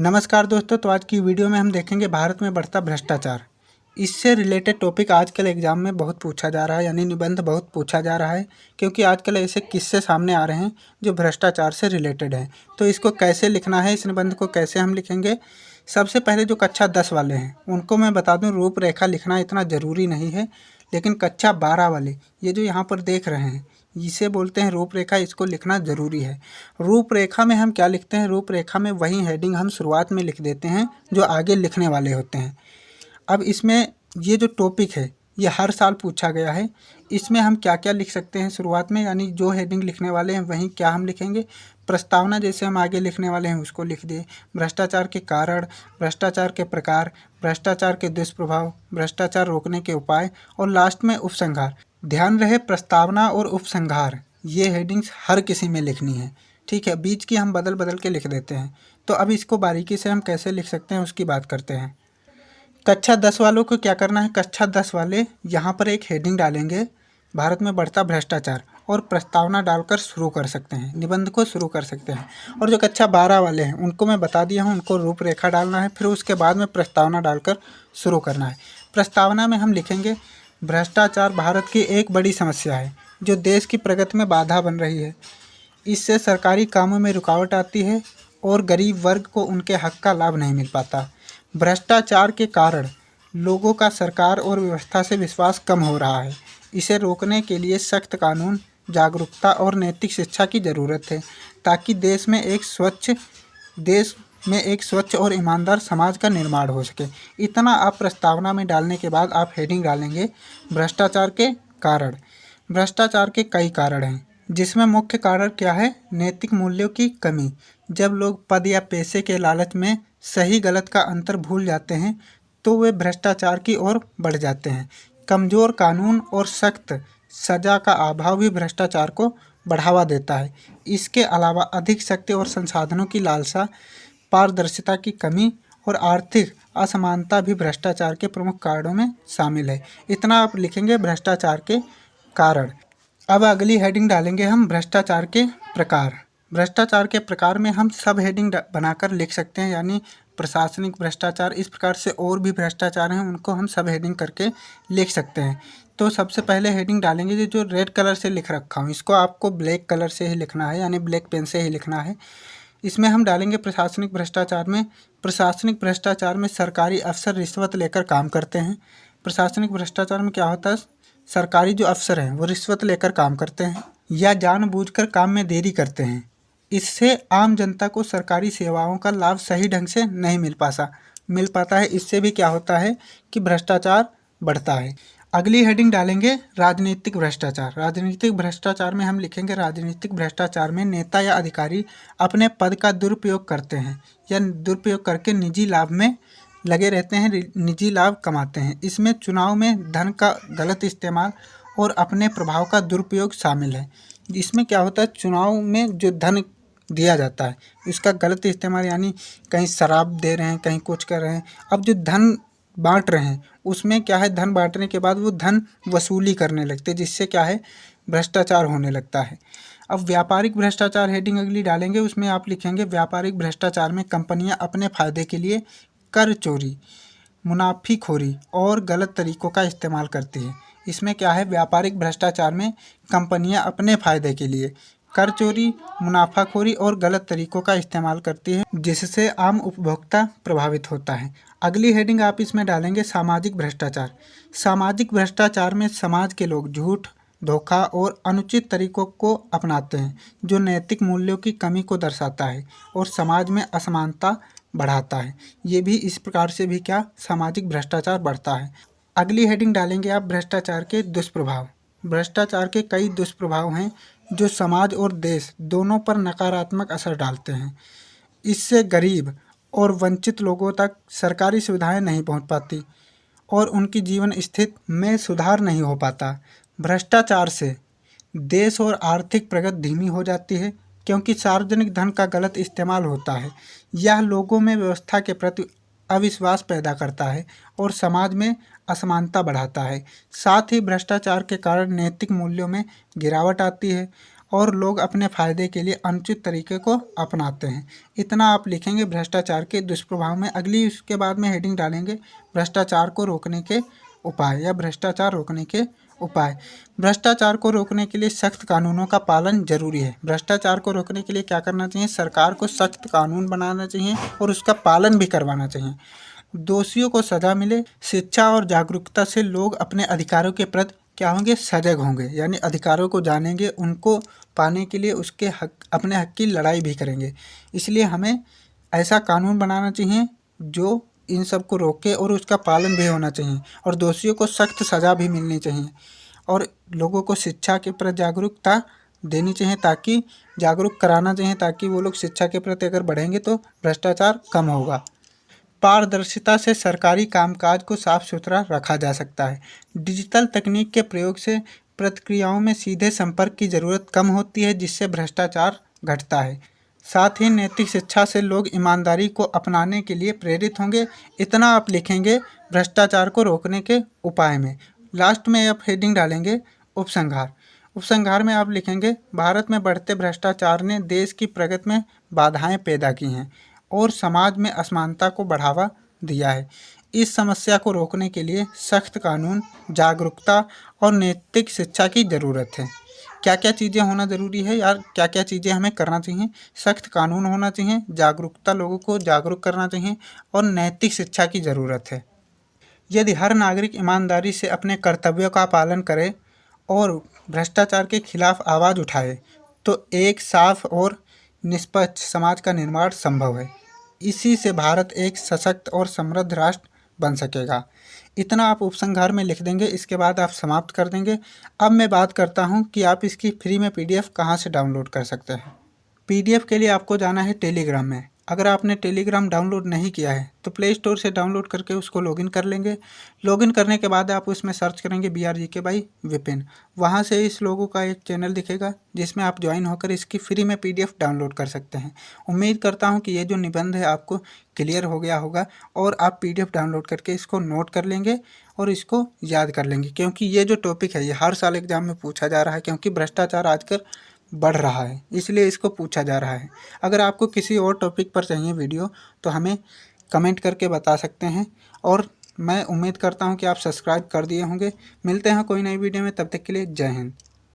नमस्कार दोस्तों, तो आज की वीडियो में हम देखेंगे भारत में बढ़ता भ्रष्टाचार। इससे रिलेटेड टॉपिक आजकल एग्जाम में बहुत पूछा जा रहा है, यानी निबंध बहुत पूछा जा रहा है, क्योंकि आजकल ऐसे किस्से सामने आ रहे हैं जो भ्रष्टाचार से रिलेटेड हैं। तो इसको कैसे लिखना है, इस निबंध को कैसे हम लिखेंगे। सबसे पहले जो कक्षा 10 वाले हैं उनको मैं बता दूं, रूपरेखा लिखना इतना ज़रूरी नहीं है, लेकिन कक्षा 12 वाले ये जो यहाँ पर देख रहे हैं इसे बोलते हैं रूपरेखा, इसको लिखना ज़रूरी है। रूपरेखा में हम क्या लिखते हैं, रूपरेखा में वही हेडिंग हम शुरुआत में लिख देते हैं जो आगे लिखने वाले होते हैं। अब इसमें ये जो टॉपिक है ये हर साल पूछा गया है। इसमें हम क्या क्या लिख सकते हैं शुरुआत में, यानी जो हेडिंग लिखने वाले हैं वहीं क्या हम लिखेंगे। प्रस्तावना जैसे हम आगे लिखने वाले हैं उसको लिख दिए, भ्रष्टाचार के कारण, भ्रष्टाचार के प्रकार, भ्रष्टाचार के दुष्प्रभाव, भ्रष्टाचार रोकने के उपाय और लास्ट में उपसंहार। ध्यान रहे प्रस्तावना और उपसंहार ये हेडिंग्स हर किसी में लिखनी है, ठीक है। बीच की हम बदल बदल के लिख देते हैं। तो अब इसको बारीकी से हम कैसे लिख सकते हैं उसकी बात करते हैं। कक्षा 10 वालों को क्या करना है, कक्षा 10 वाले यहाँ पर एक हेडिंग डालेंगे, भारत में बढ़ता भ्रष्टाचार, और प्रस्तावना डालकर शुरू कर सकते हैं, निबंध को शुरू कर सकते हैं। और जो कक्षा 12 वाले हैं उनको मैं बता दिया हूँ, उनको रूपरेखा डालना है, फिर उसके बाद में प्रस्तावना डालकर शुरू करना है। प्रस्तावना में हम लिखेंगे, भ्रष्टाचार भारत की एक बड़ी समस्या है जो देश की प्रगति में बाधा बन रही है। इससे सरकारी कामों में रुकावट आती है और गरीब वर्ग को उनके हक का लाभ नहीं मिल पाता। भ्रष्टाचार के कारण लोगों का सरकार और व्यवस्था से विश्वास कम हो रहा है। इसे रोकने के लिए सख्त कानून, जागरूकता और नैतिक शिक्षा की ज़रूरत है, ताकि देश में एक स्वच्छ और ईमानदार समाज का निर्माण हो सके। इतना आप प्रस्तावना में डालने के बाद आप हेडिंग डालेंगे, भ्रष्टाचार के कारण। भ्रष्टाचार के कई कारण हैं, जिसमें मुख्य कारण क्या है, नैतिक मूल्यों की कमी। जब लोग पद या पैसे के लालच में सही गलत का अंतर भूल जाते हैं तो वे भ्रष्टाचार की ओर बढ़ जाते हैं। कमज़ोर कानून और सख्त सज़ा का अभाव भी भ्रष्टाचार को बढ़ावा देता है। इसके अलावा अधिक शक्ति और संसाधनों की लालसा, पारदर्शिता की कमी और आर्थिक असमानता भी भ्रष्टाचार के प्रमुख कारणों में शामिल है। इतना आप लिखेंगे भ्रष्टाचार के कारण। अब अगली हेडिंग डालेंगे हम, भ्रष्टाचार के प्रकार। भ्रष्टाचार के प्रकार में हम सब हेडिंग बनाकर लिख सकते हैं, यानी प्रशासनिक भ्रष्टाचार, इस प्रकार से और भी भ्रष्टाचार हैं उनको हम सब हेडिंग करके लिख सकते हैं। तो सबसे पहले हेडिंग डालेंगे जो रेड कलर से लिख रखा हूँ, इसको आपको ब्लैक कलर से ही लिखना है, यानी ब्लैक पेन से ही लिखना है। इसमें हम डालेंगे प्रशासनिक भ्रष्टाचार में। प्रशासनिक भ्रष्टाचार में सरकारी अफसर रिश्वत लेकर काम करते हैं। प्रशासनिक भ्रष्टाचार में क्या होता है, सरकारी जो अफसर हैं वो रिश्वत लेकर काम करते हैं या जानबूझकर काम में देरी करते हैं। इससे आम जनता को सरकारी सेवाओं का लाभ सही ढंग से नहीं मिल पाता है। इससे भी क्या होता है कि भ्रष्टाचार बढ़ता है। अगली हेडिंग डालेंगे राजनीतिक भ्रष्टाचार। राजनीतिक भ्रष्टाचार में हम लिखेंगे, राजनीतिक भ्रष्टाचार में नेता या अधिकारी अपने पद का दुरुपयोग करते हैं या दुरुपयोग करके निजी लाभ में लगे रहते हैं, निजी लाभ कमाते हैं। इसमें चुनाव में धन का गलत इस्तेमाल और अपने प्रभाव का दुरुपयोग शामिल है। इसमें क्या होता है, चुनाव में जो धन दिया जाता है इसका गलत इस्तेमाल, यानी कहीं शराब दे रहे हैं, कहीं कुछ कर रहे हैं। अब जो धन बांट रहे हैं उसमें क्या है, धन बांटने के बाद वो धन वसूली करने लगते हैं, जिससे क्या है, भ्रष्टाचार होने लगता है। अब व्यापारिक भ्रष्टाचार हेडिंग अगली डालेंगे, उसमें आप लिखेंगे, व्यापारिक भ्रष्टाचार में कंपनियां अपने फायदे के लिए कर चोरी, मुनाफीखोरी और गलत तरीकों का इस्तेमाल करती है। इसमें क्या है, व्यापारिक भ्रष्टाचार में कंपनियां अपने फायदे के लिए कर चोरी, मुनाफाखोरी और गलत तरीकों का इस्तेमाल करती है, जिससे आम उपभोक्ता प्रभावित होता है। अगली हेडिंग आप इसमें डालेंगे, सामाजिक भ्रष्टाचार। सामाजिक भ्रष्टाचार में समाज के लोग झूठ, धोखा और अनुचित तरीकों को अपनाते हैं, जो नैतिक मूल्यों की कमी को दर्शाता है और समाज में असमानता बढ़ाता है। ये भी इस प्रकार से भी क्या, सामाजिक भ्रष्टाचार बढ़ता है। अगली हेडिंग डालेंगे आप, भ्रष्टाचार के दुष्प्रभाव। भ्रष्टाचार के कई दुष्प्रभाव हैं जो समाज और देश दोनों पर नकारात्मक असर डालते हैं। इससे गरीब और वंचित लोगों तक सरकारी सुविधाएं नहीं पहुंच पाती और उनकी जीवन स्थिति में सुधार नहीं हो पाता। भ्रष्टाचार से देश और आर्थिक प्रगति धीमी हो जाती है, क्योंकि सार्वजनिक धन का गलत इस्तेमाल होता है। यह लोगों में व्यवस्था के प्रति अविश्वास पैदा करता है और समाज में असमानता बढ़ाता है। साथ ही भ्रष्टाचार के कारण नैतिक मूल्यों में गिरावट आती है और लोग अपने फ़ायदे के लिए अनुचित तरीके को अपनाते हैं। इतना आप लिखेंगे भ्रष्टाचार के दुष्प्रभाव में। अगली उसके बाद में हेडिंग डालेंगे भ्रष्टाचार को रोकने के उपाय या भ्रष्टाचार रोकने के उपाय। भ्रष्टाचार को रोकने के लिए सख्त कानूनों का पालन जरूरी है। भ्रष्टाचार को रोकने के लिए क्या करना चाहिए? सरकार को सख्त कानून बनाना चाहिए और उसका पालन भी करवाना चाहिए। दोषियों को सजा मिले। शिक्षा और जागरूकता से लोग अपने अधिकारों के प्रति क्या होंगे? सजग होंगे, यानी अधिकारों को जानेंगे, उनको पाने के लिए उसके हक, अपने हक की लड़ाई भी करेंगे। इसलिए हमें ऐसा कानून बनाना चाहिए जो इन सब को रोके और उसका पालन भी होना चाहिए और दोषियों को सख्त सज़ा भी मिलनी चाहिए और लोगों को शिक्षा के प्रति जागरूकता देनी चाहिए, ताकि जागरूक कराना चाहिए, ताकि वो लोग शिक्षा के प्रति अगर बढ़ेंगे तो भ्रष्टाचार कम होगा। पारदर्शिता से सरकारी कामकाज को साफ सुथरा रखा जा सकता है। डिजिटल तकनीक के प्रयोग से प्रक्रियाओं में सीधे संपर्क की ज़रूरत कम होती है, जिससे भ्रष्टाचार घटता है। साथ ही नैतिक शिक्षा से लोग ईमानदारी को अपनाने के लिए प्रेरित होंगे। इतना आप लिखेंगे भ्रष्टाचार को रोकने के उपाय में। लास्ट में आप हेडिंग डालेंगे उपसंहार। उपसंहार में आप लिखेंगे भारत में बढ़ते भ्रष्टाचार ने देश की प्रगति में बाधाएं पैदा की हैं और समाज में असमानता को बढ़ावा दिया है। इस समस्या को रोकने के लिए सख्त कानून, जागरूकता और नैतिक शिक्षा की ज़रूरत है। क्या क्या चीज़ें होना ज़रूरी है यार, क्या क्या चीज़ें हमें करना चाहिए? सख्त कानून होना चाहिए, जागरूकता, लोगों को जागरूक करना चाहिए और नैतिक शिक्षा की ज़रूरत है। यदि हर नागरिक ईमानदारी से अपने कर्तव्यों का पालन करे और भ्रष्टाचार के खिलाफ आवाज़ उठाए, तो एक साफ और निष्पक्ष समाज का निर्माण संभव है। इसी से भारत एक सशक्त और समृद्ध राष्ट्र बन सकेगा। इतना आप उपसंहार में लिख देंगे, इसके बाद आप समाप्त कर देंगे। अब मैं बात करता हूँ कि आप इसकी फ्री में PDF कहाँ से डाउनलोड कर सकते हैं। PDF के लिए आपको जाना है टेलीग्राम में। अगर आपने टेलीग्राम डाउनलोड नहीं किया है तो प्ले स्टोर से डाउनलोड करके उसको लॉगिन कर लेंगे। लॉगिन करने के बाद आप उसमें सर्च करेंगे BRGK बाई विपिन। वहाँ से इस लोगों का एक चैनल दिखेगा जिसमें आप ज्वाइन होकर इसकी फ्री में PDF डाउनलोड कर सकते हैं। उम्मीद करता हूँ कि ये जो निबंध है आपको क्लियर हो गया होगा और आप PDF डाउनलोड करके इसको नोट कर लेंगे और इसको याद कर लेंगे, क्योंकि ये जो टॉपिक है ये हर साल एग्जाम में पूछा जा रहा है, क्योंकि भ्रष्टाचार आजकल बढ़ रहा है, इसलिए इसको पूछा जा रहा है। अगर आपको किसी और टॉपिक पर चाहिए वीडियो तो हमें कमेंट करके बता सकते हैं और मैं उम्मीद करता हूं कि आप सब्सक्राइब कर दिए होंगे। मिलते हैं कोई नई वीडियो में, तब तक के लिए जय हिंद।